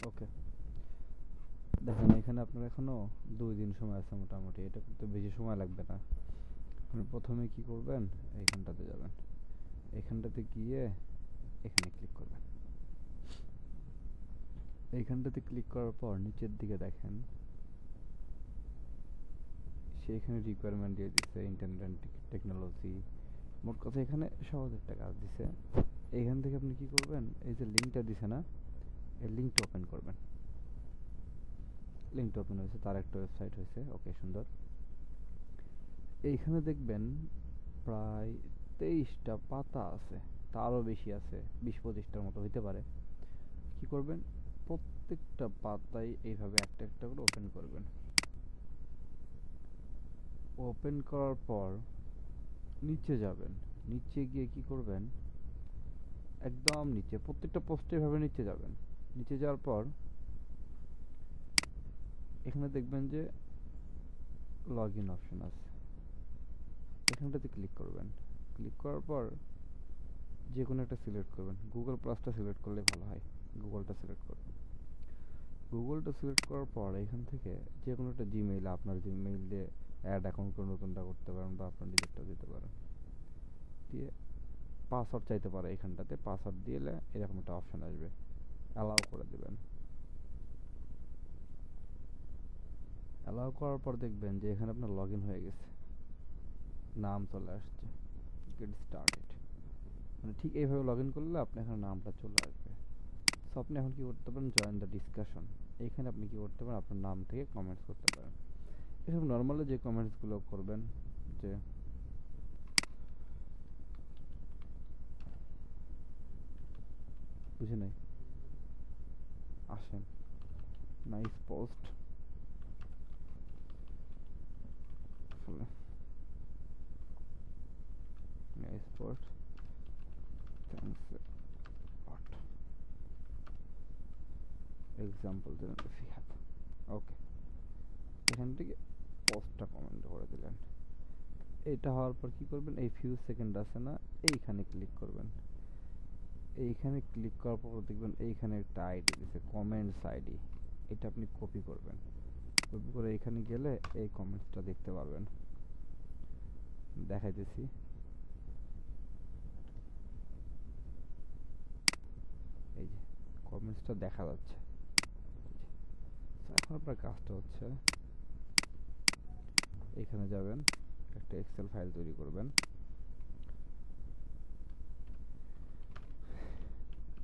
ওকে, দেখেন এখানে আপনার এখনো 2 দিন সময় আছে মোটামুটি, এটা করতে বেশি সময় লাগবে না। আপনি প্রথমে কি করবেন, এইখানটাতে যাবেন, এইখানটাতে গিয়ে এখানে ক্লিক করবেন। এইখানটাতে ক্লিক করার পর নিচের দিকে দেখেন, সেইখানে রিকোয়ারমেন্ট দিয়ে দিচ্ছে ইন্টারনেট অ্যান্ড টেকনোলজি। মোট কথা এখানে সহজ একটা কাজ দিছে। এইখান থেকে আপনি কি করবেন, এই যে লিঙ্কটা দিছে না, এই লিঙ্কটা ওপেন করবেন। লিঙ্কটা ওপেন হয়েছে, তার একটা ওয়েবসাইট হয়েছে। ওকে, সুন্দর। এইখানে দেখবেন প্রায় 23টা পাতা আছে, তারও বেশি আছে, 20-25টার মতো হইতে পারে। কি করবেন, প্রত্যেকটা পাতায় এইভাবে একটা একটা করে ওপেন করবেন। ওপেন করার পর নিচে যাবেন, নিচে গিয়ে কি করবেন, একদম নিচে প্রত্যেকটা পোস্টে এভাবে নিচে যাবেন। নিচে যাওয়ার পর এখানে দেখবেন যে লগ ইন অপশন আছে, এখানটাতে ক্লিক করবেন। ক্লিক করার পর যে কোনো একটা সিলেক্ট করবেন, গুগল প্লাসটা সিলেক্ট করলে ভালো হয়, গুগলটা সিলেক্ট করবেন। গুগলটা সিলেক্ট করার পর এখান থেকে যে কোনো একটা জিমেইল, আপনার জিমেইল দিয়ে অ্যাড অ্যাকাউন্ট করে নতুনটা করতে পারেন, বা আপনার নিজেরটা দিতে পারেন। দিয়ে পাসওয়ার্ড চাইতে পারে, এখানটাতে পাসওয়ার্ড দিলে এরকম একটা অপশন আসবে, অ্যালাউ করে দেবেন। অ্যালাউ করার পর দেখবেন যে এখানে আপনার লগ ইন হয়ে গেছে, নাম চলে আসছে, গেট স্টার্টেড। মানে ঠিক এইভাবে লগ ইন করলে আপনার এখানে নামটা চলে আসবে। সো আপনি এখন কি করতে পারেন, জয়েন দ্য ডিসকাশন। এইখানে আপনি কি করতে পারেন, আপনার নাম থেকে কমেন্টস করতে পারেন। এসব নর্মালি যে কমেন্টসগুলো করবেন, যে বুঝে নাই, আসেন, nice post, nice post, thanks lot, example দেন ইফ ইউ হ্যাভ। ওকে, এখান থেকে পোস্টটা কমেন্ট করে দিলেন। এটা হওয়ার পর কি করবেন, এই ফিউ সেকেন্ড আছে না, এইখানে ক্লিক করবেন। এইখানে ক্লিক করার পর দেখবেন এইখানে একটা আইডি দিছে, কমেন্টস আইডি। এটা আপনি কপি করবেন। কপি করে এখানে গেলে এই কমেন্টসটা দেখতে পারবেন। দেখাইতেছি, এই যে কমেন্টসটা দেখা যাচ্ছে। এখন আপনার কাজটা হচ্ছে, এখানে যাবেন, একটা এক্সেল ফাইল তৈরি করবেন,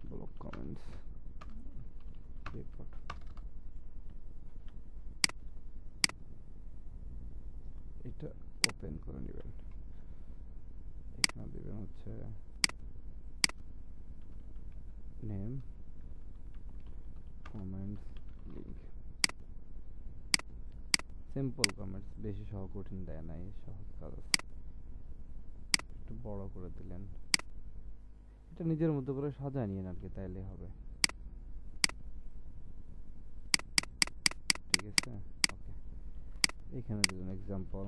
ব্লক কমেন্টস রিপোর্ট। এটা ওপেন করে নেবেন। এখানে দেবেন হচ্ছে name, comments, link, simple comments, বেশি কঠিন দেয় নাই, সহজ কাজ আছে। একটু বড় করে দিলেন, এটা নিজের মতো করে সাজায় নিয়ে আর কি, তাইলে হবে। ঠিক আছে, ওকে। এখানে দিলেন এক্সাম্পল,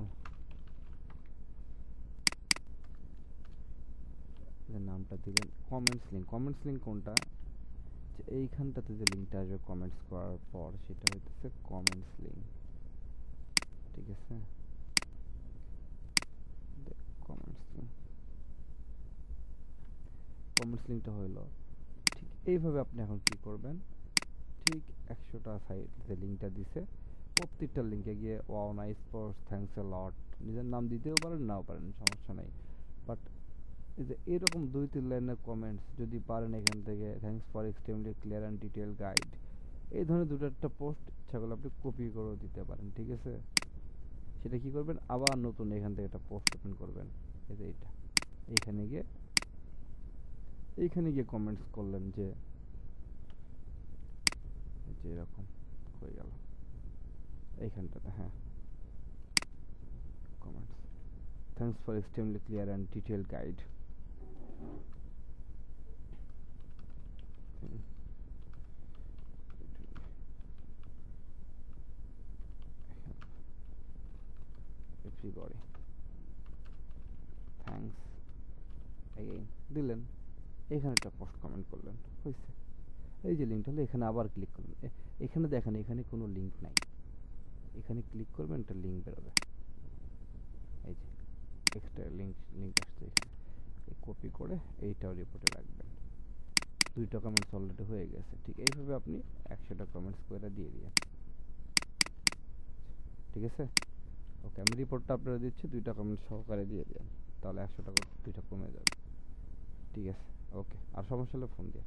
নামটা দিলেন কমেন্টস লিঙ্ক। কমেন্টস লিঙ্ক কোনটা, যে এইখানটাতে যে লিঙ্কটা আসবে কমেন্টস করার পর, সেটা হইতেছে কমেন্টস লিঙ্ক। ঠিক আছে, কমেন্টস লিঙ্ক, কমেন্টস লিঙ্কটা হইলো। ঠিক এইভাবে আপনি এখন কি করবেন, ঠিক 100টা সাইট যে লিঙ্কটা দিছে, প্রত্যেকটা লিঙ্কে গিয়ে wow nice post, thanks a lot, নিজের নাম দিতেও পারেন, নাও পারেন, সমস্যা নাই। বাট এই যে এরকম 2-3 লাইনের কমেন্টস যদি পারেন, এখান থেকে thanks for extremely clear and detail guide, এই ধরনের দুটো একটা পোস্ট ইচ্ছা করলে আপনি কপি করেও দিতে পারেন। ঠিক আছে, সেটা কি করবেন, আবার নতুন এখান থেকে একটা পোস্ট ওপেন করবেন। এই যে এইটা, এইখানে গিয়ে কমেন্টস করলেন যে এরকম হয়ে গেল এইখানটাতে, হ্যাঁ, comments, thanks for extremely clear and detail guide. Everybody, thanks again দিলেন, এখানে একটা পোস্ট কমেন্ট করলেন, হয়েছে। এই যে লিঙ্কটা হলো, এখানে আবার ক্লিক করবেন। এখানে দেখেন এখানে কোনো লিঙ্ক নাই, এখানে ক্লিক করবেন একটা লিঙ্ক বেরোবে, এই যে এক্সট্রা লিঙ্ক আসছে এখানে, কপি করে এইটাও রিপোর্টে রাখবেন। 2টা কমেন্টস অলরেডি হয়ে গেছে। ঠিক এইভাবে আপনি 100টা কমেন্টস করে দিয়ে দিন। ঠিক আছে, ওকে, আমি রিপোর্টটা আপনারা দিচ্ছি, 2টা কমেন্ট সহকারে দিয়ে দিন, তাহলে 100 টাকা 2টা কমে যাবে। ঠিক আছে, ওকে, আর সমস্যা হলে ফোন দিয়ে।